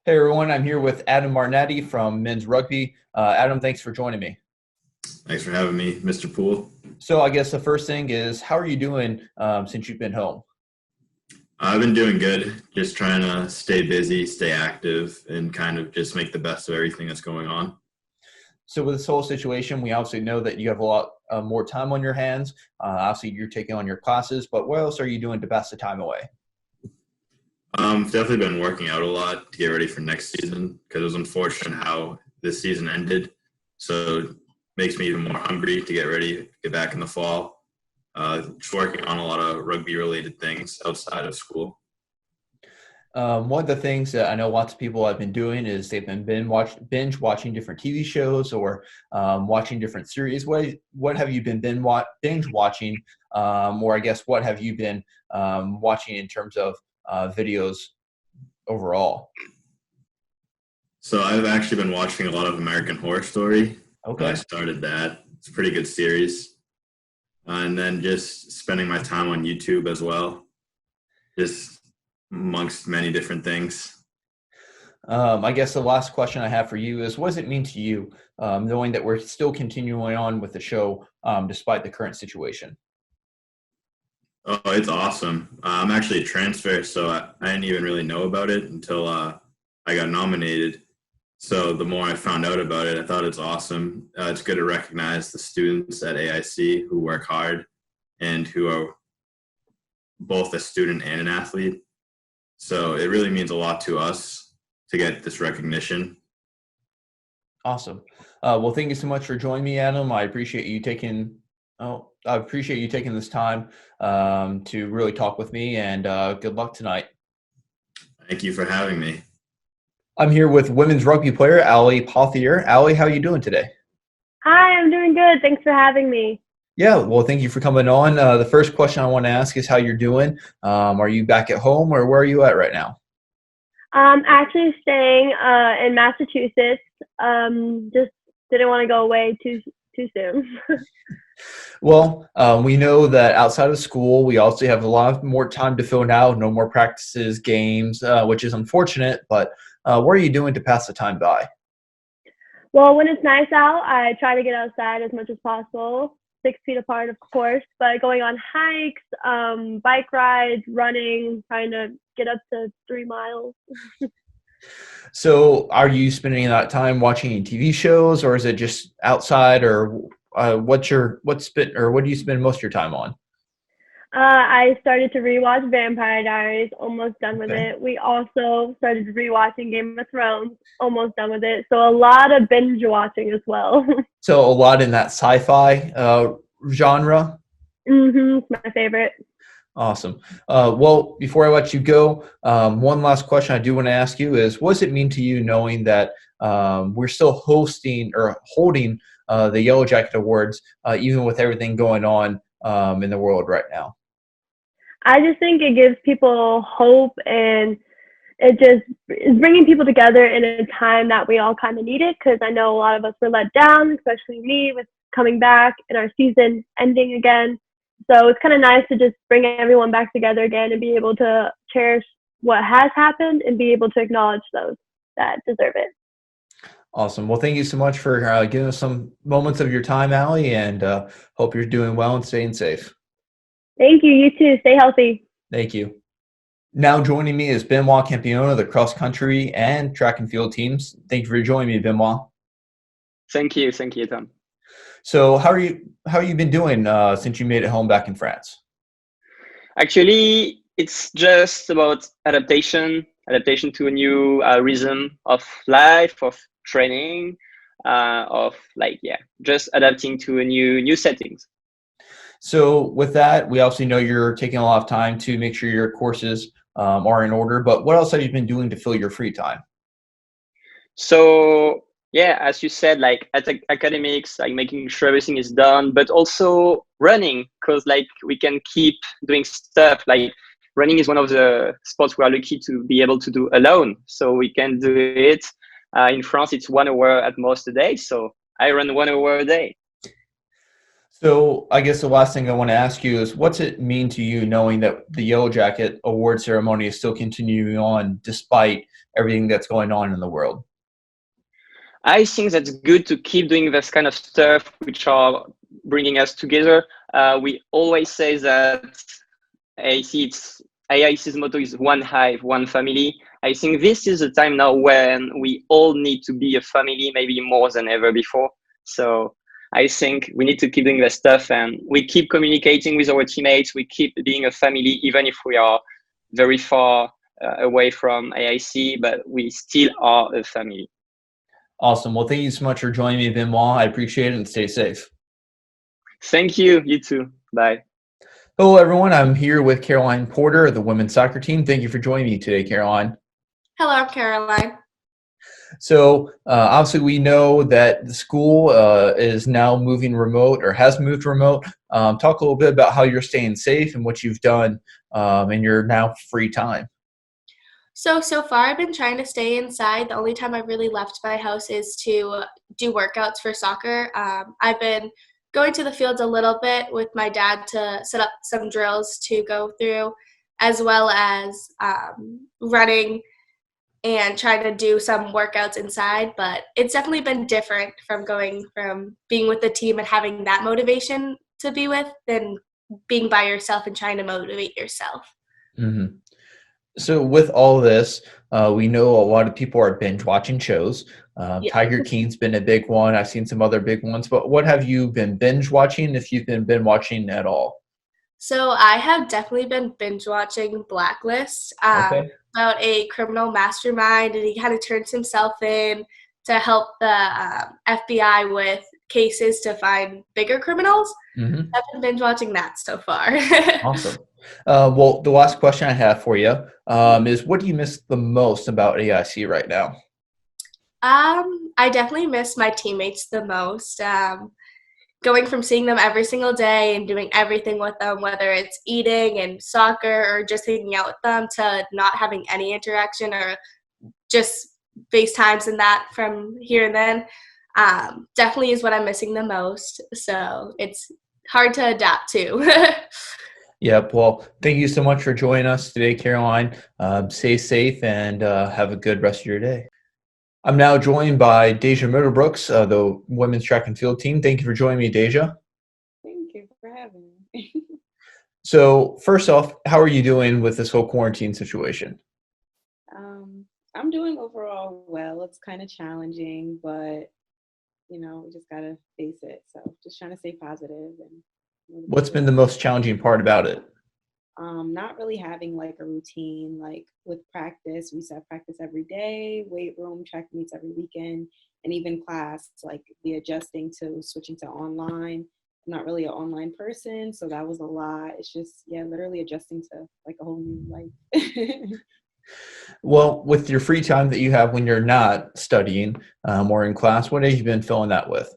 Hey everyone, I'm here with Adam Marnetti from Men's Rugby. Adam, thanks for joining me. Thanks for having me, Mr. Poole. So I guess the first thing is, how are you doing since you've been home? I've been doing good, just trying to stay busy, stay active, and kind of just make the best of everything that's going on. So with this whole situation, we obviously know that you have a lot more time on your hands. Obviously, you're taking on your classes, but what else are you doing to pass the time away? Definitely been working out a lot to get ready for next season because it was unfortunate how this season ended. So it makes me even more hungry to get ready, get back in the fall. Just working on a lot of rugby-related things outside of school. One of the things that I know lots of people have been doing is they've been binge watching different TV shows or watching different series. What have you been binge watching, or I guess what have you been watching in terms of videos overall? So I've actually been watching a lot of American Horror Story. I Okay. started that. It's a pretty good series. And then just spending my time on YouTube as well, just amongst many different things. I guess the last question I have for you is, what does it mean to you, knowing that we're still continuing on with the show despite the current situation? Oh, it's awesome. I'm actually a transfer, so I didn't even really know about it until I got nominated. So the more I found out about it, I thought it's awesome. It's good to recognize the students at AIC who work hard and who are both a student and an athlete. So it really means a lot to us to get this recognition. Awesome. Well, thank you so much for joining me, Adam. I appreciate you taking this time to really talk with me, and good luck tonight. Thank you for having me. I'm here with women's rugby player Allie Pothier. Allie, how are you doing today? Hi, I'm doing good. Thanks for having me. Yeah, well, thank you for coming on. The first question I want to ask is how you're doing. Are you back at home, or where are you at right now? I'm actually staying in Massachusetts. Just didn't want to go away too soon. Well, we know that outside of school, we also have a lot more time to fill now. No more practices, games, which is unfortunate. But what are you doing to pass the time by? Well, when it's nice out, I try to get outside as much as possible, 6 feet apart, of course, but going on hikes, bike rides, running, trying to get up to 3 miles. So, are you spending that time watching TV shows, or is it just outside, or what do you spend most of your time on? I started to rewatch Vampire Diaries, almost done with Okay. it. We also started rewatching Game of Thrones, almost done with it. So a lot of binge watching as well. So, a lot in that sci-fi genre. It's my favorite. Awesome. Well, before I let you go, one last question I do want to ask you is, what does it mean to you knowing that we're still hosting or holding the Yellow Jacket Awards, even with everything going on in the world right now? I just think it gives people hope, and it just is bringing people together in a time that we all kind of needed, because I know a lot of us were let down, especially me with coming back and our season ending again. So it's kind of nice to just bring everyone back together again and be able to cherish what has happened and be able to acknowledge those that deserve it. Awesome. Well, thank you so much for giving us some moments of your time, Allie, and hope you're doing well and staying safe. Thank you. You too. Stay healthy. Thank you. Now joining me is Benoit Campion of the cross country and track and field teams. Thank you for joining me, Benoit. Thank you, Tom. So how are you been doing since you made it home back in France? Actually, it's just about adaptation to a new rhythm of life, of training, of just adapting to a new settings. So with that, we obviously know you're taking a lot of time to make sure your courses are in order, but what else have you been doing to fill your free time? So yeah, as you said, like at academics, like making sure everything is done, but also running, because like we can keep doing stuff. Like running is one of the sports we are lucky to be able to do alone. So we can do it. In France, it's 1 hour at most a day. So I run 1 hour a day. So I guess the last thing I want to ask you is, what's it mean to you knowing that the Yellow Jacket award ceremony is still continuing on despite everything that's going on in the world? I think that's good to keep doing this kind of stuff, which are bringing us together. We always say that AIC's motto is one hive, one family. I think this is the time now when we all need to be a family, maybe more than ever before. So I think we need to keep doing that stuff, and we keep communicating with our teammates. We keep being a family, even if we are very far away from AIC, but we still are a family. Awesome. Well, thank you so much for joining me, Benoit. I appreciate it, and stay safe. Thank you. You too. Bye. Hello, everyone. I'm here with Caroline Porter of the women's soccer team. Thank you for joining me today, Caroline. Hello, I'm Caroline. So obviously we know that the school is now moving remote or has moved remote. Talk a little bit about how you're staying safe and what you've done in your now free time. So far I've been trying to stay inside. The only time I've really left my house is to do workouts for soccer. I've been going to the fields a little bit with my dad to set up some drills to go through, as well as running and trying to do some workouts inside. But it's definitely been different from going from being with the team and having that motivation to be with than being by yourself and trying to motivate yourself. Mm-hmm. So with all this, we know a lot of people are binge watching shows. Yeah. Tiger King's been a big one. I've seen some other big ones, but what have you been binge watching, if you've been binge watching at all? So I have definitely been binge watching Blacklist, Okay. about a criminal mastermind, and he kind of turns himself in to help the FBI with cases to find bigger criminals. Mm-hmm. I've been binge watching that so far. Awesome. Well, the last question I have for you is, what do you miss the most about AIC right now? I definitely miss my teammates the most. Going from seeing them every single day and doing everything with them, whether it's eating and soccer or just hanging out with them, to not having any interaction or just FaceTimes and that from here and then, definitely is what I'm missing the most. So it's hard to adapt to. Yep. Well, thank you so much for joining us today, Caroline. Stay safe and have a good rest of your day. I'm now joined by Deja Brooks, the women's track and field team. Thank you for joining me, Deja. Thank you for having me. So first off, how are you doing with this whole quarantine situation? I'm doing overall well. It's kind of challenging, but we just gotta face it. So just trying to stay positive. And what's been the most challenging part about it? Not really having like a routine. Like with practice, we used to have practice every day, weight room, track meets every weekend, and even class, like the adjusting to switching to online. I'm not really an online person, so that was a lot. It's just, literally adjusting to like a whole new life. Well, with your free time that you have when you're not studying or in class, what have you been filling that with?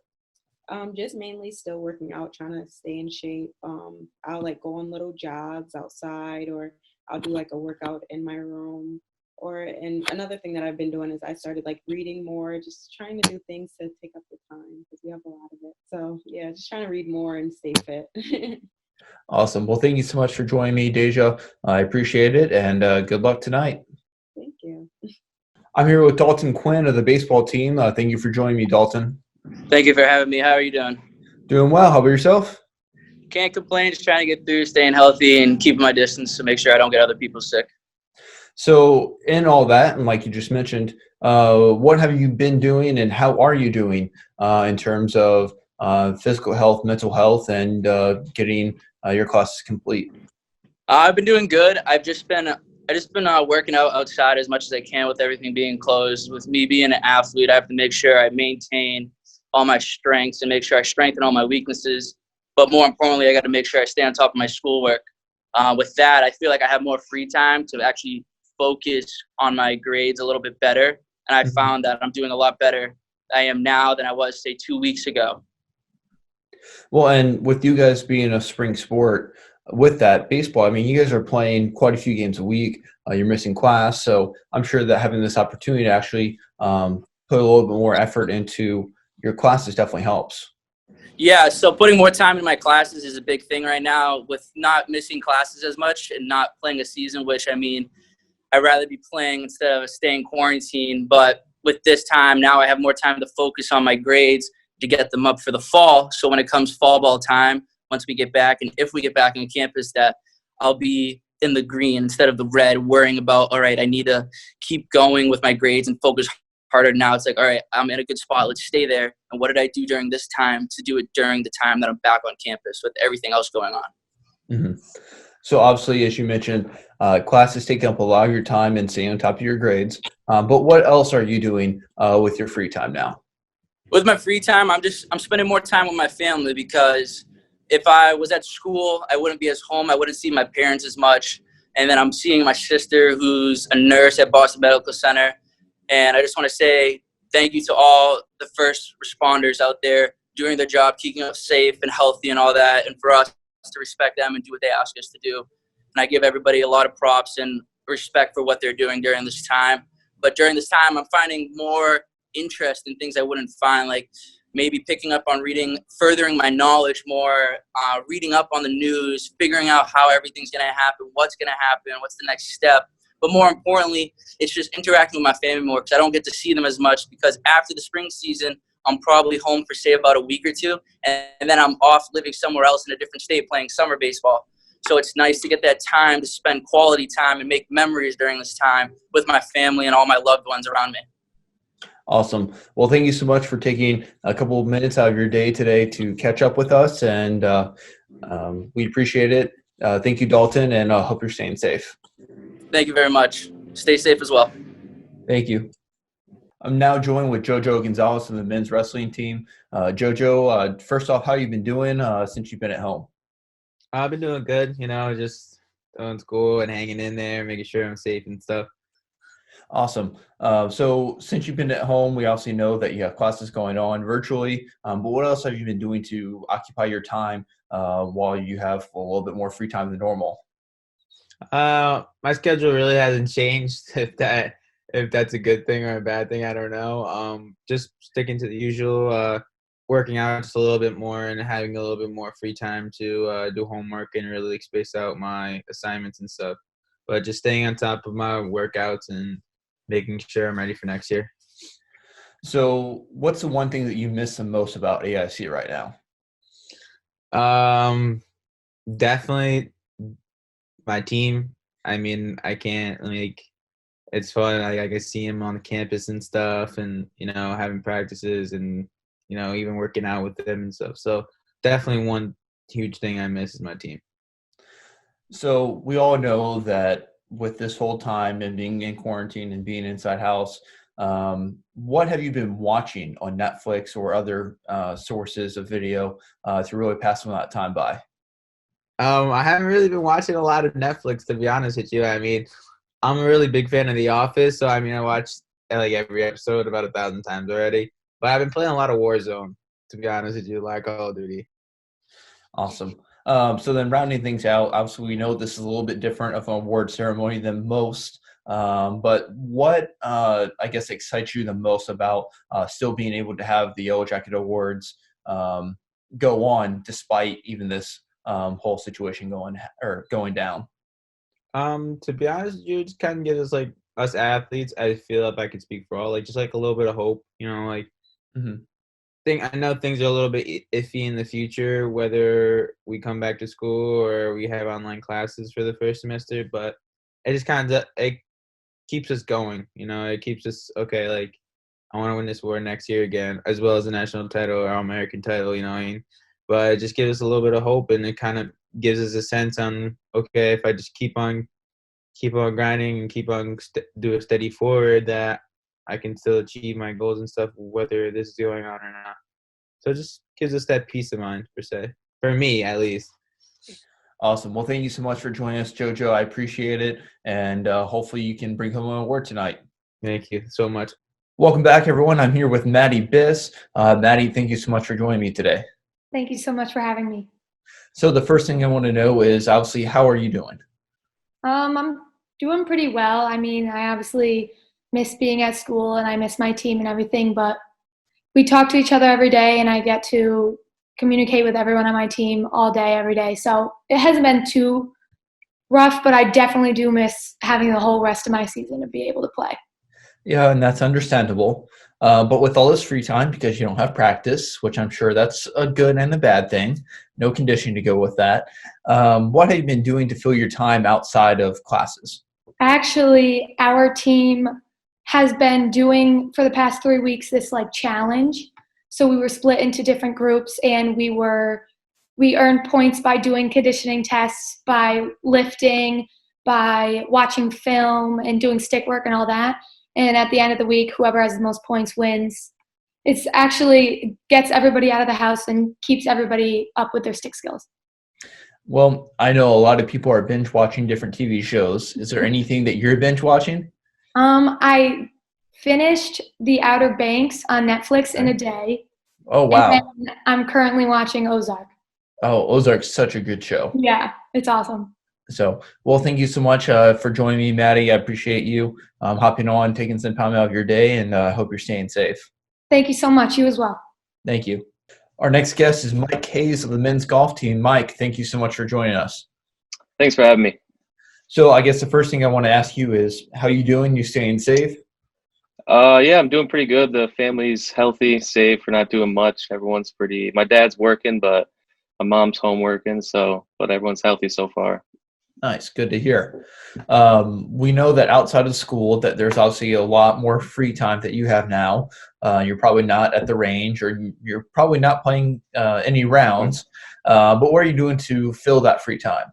Just mainly still working out, trying to stay in shape. I'll like go on little jogs outside, or I'll do like a workout in my room. And another thing that I've been doing is I started like reading more, just trying to do things to take up the time because we have a lot of it. So yeah, just trying to read more and stay fit. Awesome. Well, thank you so much for joining me, Deja. I appreciate it, and good luck tonight. Thank you. I'm here with Dalton Quinn of the baseball team. Thank you for joining me, Dalton. Thank you for having me. How are you doing? Doing well. How about yourself? Can't complain. Just trying to get through, staying healthy, and keeping my distance to make sure I don't get other people sick. So in all that, and like you just mentioned, what have you been doing and how are you doing in terms of physical health, mental health, and getting your classes complete? I've been doing good. I just been working out outside as much as I can with everything being closed. With me being an athlete, I have to make sure I maintain all my strengths and make sure I strengthen all my weaknesses. But more importantly, I got to make sure I stay on top of my schoolwork. With that, I feel like I have more free time to actually focus on my grades a little bit better. And I found that I'm doing a lot better I am now than I was, say, 2 weeks ago. Well, and with you guys being a spring sport, with that baseball, I mean, you guys are playing quite a few games a week. You're missing class. So I'm sure that having this opportunity to actually put a little bit more effort into your classes definitely helps. Yeah, so putting more time in my classes is a big thing right now with not missing classes as much and not playing a season, which, I mean, I'd rather be playing instead of staying quarantined. But with this time, now I have more time to focus on my grades to get them up for the fall. So when it comes fall ball time, once we get back, and if we get back on campus, that I'll be in the green instead of the red, worrying about, all right, I need to keep going with my grades and focus harder. Now it's like, all right, I'm in a good spot. Let's stay there. And what did I do during this time to do it during the time that I'm back on campus with everything else going on? Mm-hmm. So obviously, as you mentioned, classes take up a lot of your time and staying on top of your grades. But what else are you doing with your free time now? With my free time, I'm spending more time with my family, because if I was at school, I wouldn't be as home. I wouldn't see my parents as much. And then I'm seeing my sister, who's a nurse at Boston Medical Center. And I just want to say thank you to all the first responders out there doing their job, keeping us safe and healthy and all that. And for us to respect them and do what they ask us to do. And I give everybody a lot of props and respect for what they're doing during this time. But during this time, I'm finding more interest in things I wouldn't find, like maybe picking up on reading, furthering my knowledge more, reading up on the news, figuring out how everything's going to happen, what's going to happen, what's the next step. But more importantly, it's just interacting with my family more, because I don't get to see them as much, because after the spring season, I'm probably home for, say, about a week or two, and then I'm off living somewhere else in a different state playing summer baseball. So it's nice to get that time to spend quality time and make memories during this time with my family and all my loved ones around me. Awesome. Well, thank you so much for taking a couple of minutes out of your day today to catch up with us, and we appreciate it. Thank you, Dalton, and I hope you're staying safe. Thank you very much. Stay safe as well. Thank you. I'm now joined with Jojo Gonzalez from the men's wrestling team. Jojo, first off, how have you been doing since you've been at home? I've been doing good, just doing school and hanging in there, making sure I'm safe and stuff. Awesome. So since you've been at home, we obviously know that you have classes going on virtually, but what else have you been doing to occupy your time while you have a little bit more free time than normal? My schedule really hasn't changed. If that's a good thing or a bad thing, I don't know. Just sticking to the usual, working out just a little bit more and having a little bit more free time to do homework and really space out my assignments and stuff. But just staying on top of my workouts and making sure I'm ready for next year. So what's the one thing that you miss the most about AIC right now? Definitely my team. I mean, I can't, it's fun. I can see him on the campus and stuff, and, having practices and, even working out with them and stuff. So definitely one huge thing I miss is my team. So we all know that with this whole time and being in quarantine and being inside house, what have you been watching on Netflix or other sources of video to really pass some of that time by? I haven't really been watching a lot of Netflix, to be honest with you. I mean, I'm a really big fan of The Office, so I watched every episode about 1,000 times already. But I've been playing a lot of Warzone, to be honest with you, like Call of Duty. Awesome. So then rounding things out, obviously we know this is a little bit different of an award ceremony than most, but what I guess excites you the most about still being able to have the Yellow Jacket Awards go on despite even this whole situation going down? To be honest with you, it just kind of gives us us athletes, I feel like I could speak for all, just a little bit of hope, Mm-hmm. I know things are a little bit iffy in the future, whether we come back to school or we have online classes for the first semester, but it just it keeps us going, it keeps us, okay, I want to win this award next year again, as well as the national title or American title, but it just gives us a little bit of hope, and it kind of gives us a sense on, okay, if I just keep on grinding and keep on do a steady forward, that I can still achieve my goals and stuff, whether this is going on or not. So it just gives us that peace of mind, per se. For me, at least. Awesome. Well, thank you so much for joining us, Jojo. I appreciate it. And hopefully you can bring home an award tonight. Thank you so much. Welcome back, everyone. I'm here with Maddie Biss. Maddie, thank you so much for joining me today. Thank you so much for having me. So the first thing I want to know is, obviously, how are you doing? I'm doing pretty well. I obviously miss being at school and I miss my team and everything, but we talk to each other every day and I get to communicate with everyone on my team all day, every day. So it hasn't been too rough, but I definitely do miss having the whole rest of my season to be able to play. Yeah, and that's understandable. But with all this free time, because you don't have practice, which I'm sure that's a good and a bad thing, no conditioning to go with that. What have you been doing to fill your time outside of classes? Actually, our team has been doing for the past 3 weeks this like challenge. So we were split into different groups, and we earned points by doing conditioning tests, by lifting, by watching film and doing stick work and all that. And at the end of the week, whoever has the most points wins. It's actually gets everybody out of the house and keeps everybody up with their stick skills. Well, I know a lot of people are binge watching different TV shows. Is there anything that you're binge watching? I finished The Outer Banks on Netflix in a day. Oh, wow. And then I'm currently watching Ozark. Oh, Ozark's such a good show. Yeah, it's awesome. So, well, thank you so much for joining me, Maddie. I appreciate you hopping on, taking some time out of your day, and I hope you're staying safe. Thank you so much. You as well. Thank you. Our next guest is Mike Hayes of the men's golf team. Mike, thank you so much for joining us. Thanks for having me. So I guess the first thing I want to ask you is, how you doing? You staying safe? Yeah, I'm doing pretty good. The family's healthy, safe. We're not doing much. My dad's working, but my mom's home working. But everyone's healthy so far. Nice. Good to hear. We know that outside of school that there's obviously a lot more free time that you have now. You're probably not at the range, or you're probably not playing any rounds. But what are you doing to fill that free time?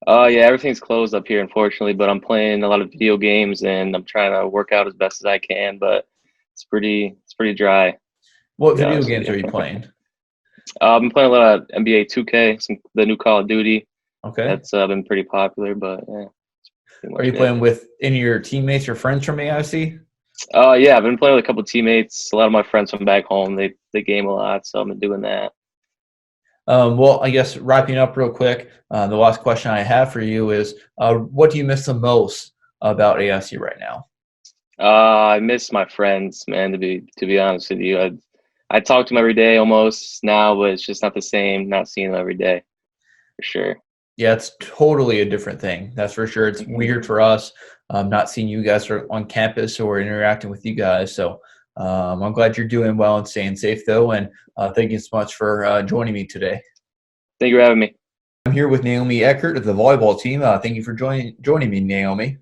Yeah, everything's closed up here, unfortunately, but I'm playing a lot of video games and I'm trying to work out as best as I can, but it's pretty dry. What video games are you playing? I've been playing a lot of NBA 2K, the new Call of Duty. Okay. That's been pretty popular, but yeah. Are you playing with any of your teammates or friends from AIC? Yeah, I've been playing with a couple of teammates. A lot of my friends from back home, they game a lot, so I've been doing that. Well, I guess wrapping up real quick, the last question I have for you is, what do you miss the most about AIC right now? I miss my friends, man, to be honest with you. I talk to them every day almost now, but it's just not the same not seeing them every day, for sure. Yeah, it's totally a different thing. That's for sure. It's weird for us not seeing you guys on campus or interacting with you guys. So I'm glad you're doing well and staying safe, though. And thank you so much for joining me today. Thank you for having me. I'm here with Naomi Eckhart of the volleyball team. Thank you for joining me, Naomi.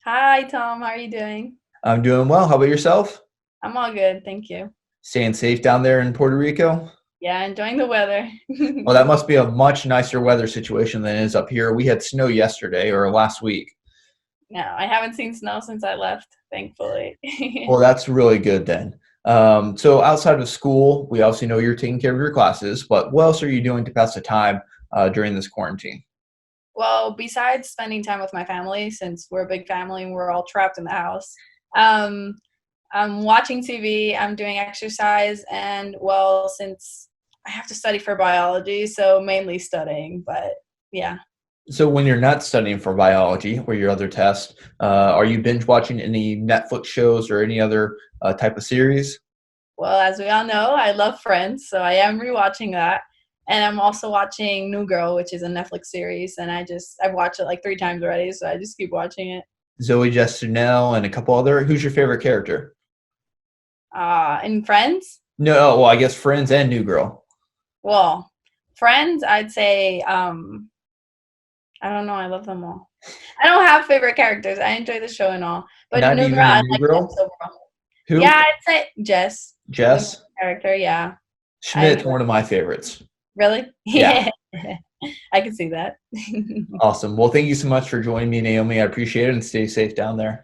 Hi, Tom. How are you doing? I'm doing well. How about yourself? I'm all good. Thank you. Staying safe down there in Puerto Rico? Yeah, enjoying the weather. Well, that must be a much nicer weather situation than it is up here. We had snow yesterday or last week. No, I haven't seen snow since I left, thankfully. Well, that's really good then. So outside of school, we obviously know you're taking care of your classes, but what else are you doing to pass the time during this quarantine? Well, besides spending time with my family, since we're a big family and we're all trapped in the house, I'm watching TV, I'm doing exercise, and, well, since I have to study for biology, so mainly studying, but yeah. So when you're not studying for biology or your other tests, are you binge watching any Netflix shows or any other type of series? Well, as we all know, I love Friends, so I am rewatching that. And I'm also watching New Girl, which is a Netflix series, and I've watched it like 3 times already, so I just keep watching it. Zoe Deschanel and a couple other. Who's your favorite character? In Friends? No, well, I guess Friends and New Girl. Well, Friends, I'd say, I don't know. I love them all. I don't have favorite characters. I enjoy the show and all. But Not New even Girl, I New like Girl? them so well. Who? Yeah, I'd say Jess. Jess? The character, yeah. Schmidt's one of my favorites. Really? Yeah. I can see that. Awesome. Well, thank you so much for joining me, Naomi. I appreciate it, and stay safe down there.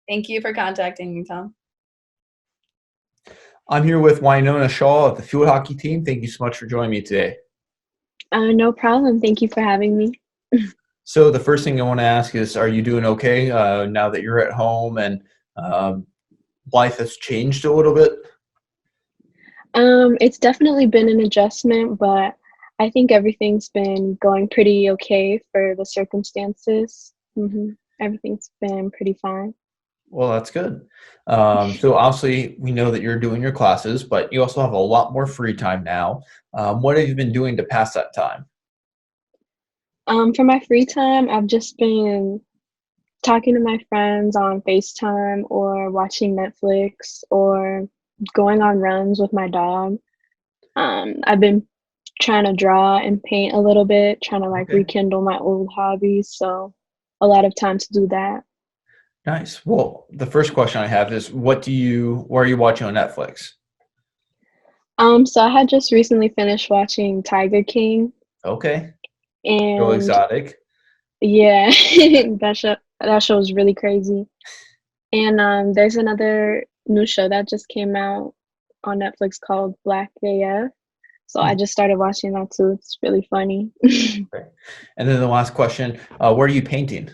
Thank you for contacting me, Tom. I'm here with Wynonna Shaw of the field hockey team. Thank you so much for joining me today. No problem. Thank you for having me. So the first thing I want to ask is, are you doing okay now that you're at home and life has changed a little bit? It's definitely been an adjustment, but I think everything's been going pretty okay for the circumstances. Everything's been pretty fine. Well, that's good. So obviously we know that you're doing your classes, but you also have a lot more free time now. What have you been doing to pass that time? For my free time, I've just been talking to my friends on FaceTime or watching Netflix or going on runs with my dog. I've been trying to draw and paint a little bit, trying to like Okay. rekindle my old hobbies. So a lot of time to do that. Nice. Well, the first question I have is, what are you watching on Netflix? So I had just recently finished watching Tiger King, Okay. Go and exotic. yeah, that show was really crazy. And there's another new show that just came out on Netflix called Black AF. So I just started watching that too. It's really funny. Okay. And then the last question, where are you painting?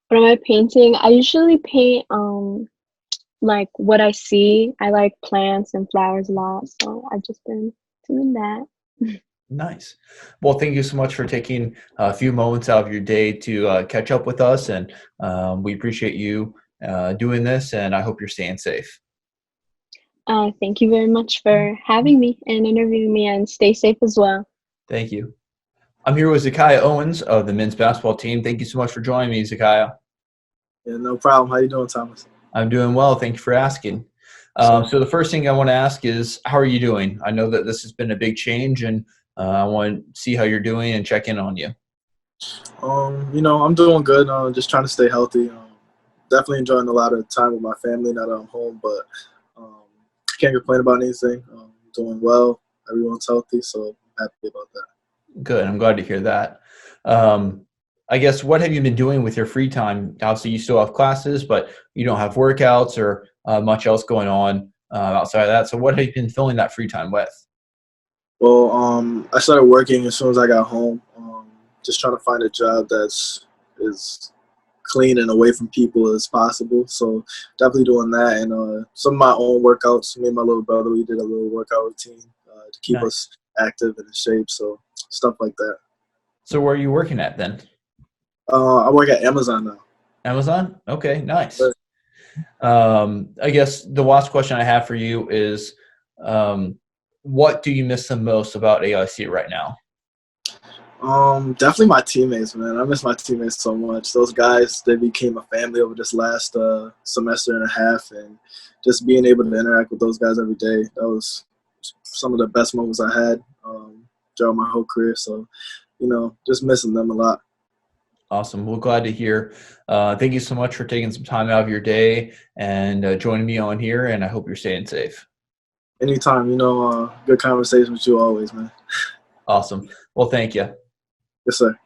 What am I painting? I usually paint like what I see. I like plants and flowers a lot, so I've just been doing that. Nice. Well, thank you so much for taking a few moments out of your day to catch up with us, and we appreciate you doing this, and I hope you're staying safe. Thank you very much for having me and interviewing me, and stay safe as well. Thank you. I'm here with Zakiah Owens of the men's basketball team. Thank you so much for joining me, Zakiah. Yeah, no problem. How you doing, Thomas? I'm doing well. Thank you for asking. So the first thing I want to ask is, how are you doing? I know that this has been a big change, and I want to see how you're doing and check in on you. I'm doing good. Just trying to stay healthy. Definitely enjoying a lot of time with my family now that I'm home, but can't complain about anything. Doing well. Everyone's healthy, so I'm happy about that. Good. I'm glad to hear that. I guess, what have you been doing with your free time? Obviously, you still have classes, but you don't have workouts or much else going on outside of that. So what have you been filling that free time with? Well, I started working as soon as I got home. Just trying to find a job that's as clean and away from people as possible. So definitely doing that, and some of my own workouts. Me and my little brother, we did a little workout routine to keep Nice. us active and in shape. So stuff like that. So where are you working at then? I work at Amazon now. Amazon? Okay, nice. Sure. I guess the last question I have for you is, what do you miss the most about AIC right now? Definitely my teammates, man. I miss my teammates so much. Those guys, they became a family over this last semester and a half, and just being able to interact with those guys every day, that was some of the best moments I had throughout my whole career. So, just missing them a lot. Awesome. Well, glad to hear. Thank you so much for taking some time out of your day and joining me on here, and I hope you're staying safe. Anytime, good conversation with you always, man. Awesome. Well, thank you. Yes, sir.